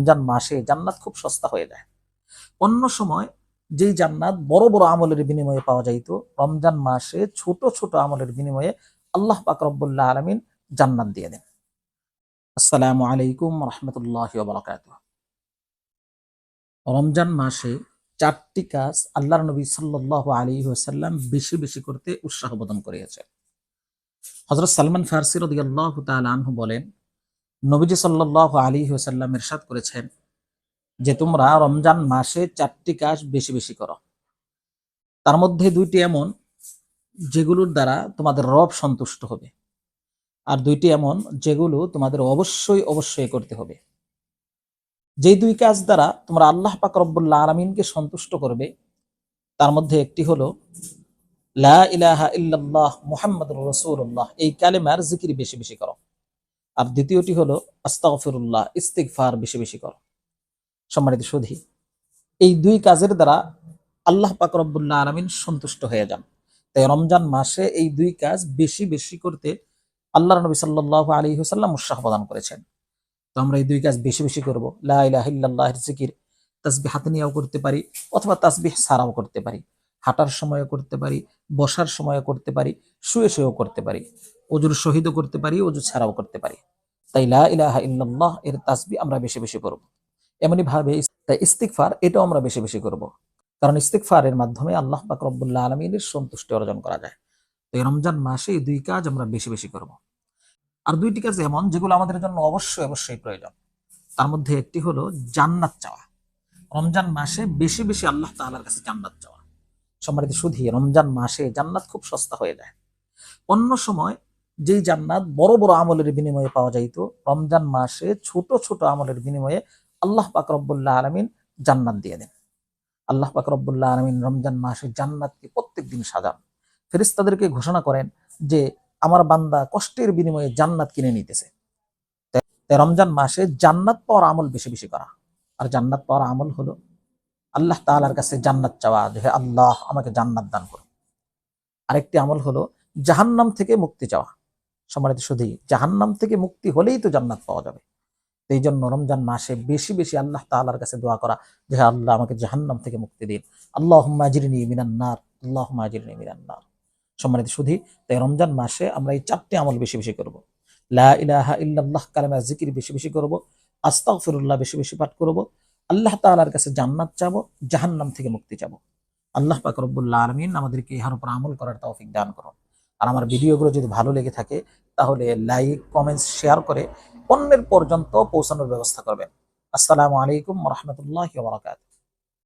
রমজান মাসে জান্নাত খুব সস্তা হয়ে যায়। অন্য সময় যেই জান্নাত বড় বড় আমলের বিনিময়ে পাওয়া যাইত, রমজান মাসে ছোট ছোট আমলের বিনিময়ে আল্লাহ পাক রব্বুল আলামিন জান্নাত দিয়ে দেন। আসসালামু আলাইকুম রহমতুল্লাহি ওয়া বারাকাতুহু। রমজান মাসে 4টি কাজ আল্লাহর নবী সাল্লাল্লাহু আলাইহি ওয়াসাল্লাম বেশি বেশি করতে উৎসাহ প্রদান করিয়েছেন। হযরত সালমান ফারসি রাদিয়াল্লাহু তাআলা আনহু বলেন, নবীজি সাল্লাল্লাহু আলাইহি ওয়াসাল্লাম ইরশাদ করেছেন যে তোমরা রমজান মাসে 4টি কাজ বেশি বেশি করো। তার মধ্যে 2টি এমন যেগুলোর দ্বারা তোমাদের রব সন্তুষ্ট হবে, আর 2টি এমন যেগুলো তোমাদের অবশ্যই অবশ্যই করতে হবে। যেই 2 কাজ দ্বারা তোমরা আল্লাহ পাক রব্বুল আলামিনকে সন্তুষ্ট করবে, তার মধ্যে একটি হলো লা ইলাহা ইল্লাল্লাহ মুহাম্মাদুর রাসূলুল্লাহ, এই কালেমার জিকির বেশি বেশি করো। আর দ্বিতীয়টি হলো আস্তাগফিরুল্লাহ, ইস্তিগফার বেশি বেশি করো। সম্মানিত সুধী, এই 2 কাজের দ্বারা আল্লাহ পাক রব্বুল আলামিন সন্তুষ্ট হয়ে যান। তাই রমজান মাসে এই 2 কাজ বেশি বেশি করতে আল্লাহর নবী সাল্লাল্লাহু আলাইহি ওয়াসাল্লাম উৎসাহ প্রদান করেছেন। তো আমরা এই 2 কাজ বেশি বেশি করব। লা ইলাহা ইল্লাল্লাহের জিকির তাসবিহ হাতে নিয়েও করতে পারি, অথবা তাসবিহ ছাড়াও করতে পারি। হাঁটার সময়ও করতে পারি, বসার সময়ও করতে পারি, শুয়ে শুয়েও করতে পারি, ওযুর সহিতও করতে পারি, ওযু ছাড়াও করতে পারি। তাই লা ইলাহা ইল্লাল্লাহ এর তাসবিহ আমরা বেশি বেশি করব। এমনি ভাবে তাই ইস্তিগফার এটাও আমরা বেশি বেশি করব, কারণ ইস্তিগফারের মাধ্যমে আল্লাহ পাক রব্বুল আলামিনের সন্তুষ্টি অর্জন করা যায়। তো এই রমজান মাসে এই 2 কাজ আমরা বেশি বেশি করব। আর 2টি কাজ এমন যেগুলো আমাদের জন্য অবশ্যই অবশ্যই প্রয়োজন। তার মধ্যে একটি হলো জান্নাত চাওয়া। রমজান মাসে বেশি বেশি আল্লাহ তাআলার কাছে জান্নাত চাওয়া। সম্মানিত সুধী, রমজান মাসে জান্নাত খুব সস্তা হয়ে যায়। অন্য সময় যেই জান্নাত বড় বড় আমলের বিনিময়ে পাওয়া যাইত, রমজান মাসে ছোট ছোট আমলের বিনিময়ে আল্লাহ পাক রব্বুল আলামিন জান্নাত দিয়ে দেন। আল্লাহ পাক রব্বুল আলামিন রমজান মাসে জান্নাতকে প্রত্যেকদিন সাজান। ফেরেশতাদেরকে ঘোষণা করেন যে আমার বান্দা কষ্টের বিনিময়ে জান্নাত কিনে নিতেছে। তাই রমজান মাসে জান্নাত পাওয়ার আমল বেশি বেশি করা। আর জান্নাত পাওয়ার আমল হলো আল্লাহ তাআলার কাছে জান্নাত চাওয়া, যে হে আল্লাহ আমাকে জান্নাত দান করুন। আরেকটি আমল হলো জাহান্নাম থেকে মুক্তি চাওয়া। সম্মানিত সুধী, জাহান্নাম থেকে মুক্তি হলেই তো জান্নাত পাওয়া যাবে। এই জন্য রমজান মাসে বেশি বেশি আল্লাহ তাআলার কাছে দোয়া করা, যে হে আল্লাহ আমাকে জাহান্নাম থেকে মুক্তি দিন। আল্লাহুম্মা আজিরনি মিনান নার, আল্লাহুম্মা আজিরনি মিনান নার। সম্মানিত সুধী, তাই রমজান মাসে আমরা এই 4টি আমল বেশি বেশি করব। লা ইলাহা ইল্লাল্লাহ কালেমার জিকির বেশি বেশি করব, আস্তাগফিরুল্লাহ বেশি বেশি পাঠ করব, আল্লাহ তাআলার কাছে জান্নাত চাবো, জাহান্নাম থেকে মুক্তি চাবো। আল্লাহ পাক রব্বুল আলামিন আমাদেরকে ইহার উপর আমল করার তৌফিক দান করুন। আর আমার ভিডিওগুলো যদি ভালো লেগে থাকে তাহলে লাইক, কমেন্টস, শেয়ার করে অন্যের পর্যন্ত পৌঁছানোর ব্যবস্থা করবেন। আসসালামু আলাইকুম ওয়া রাহমাতুল্লাহি ওয়া বারাকাতুহু।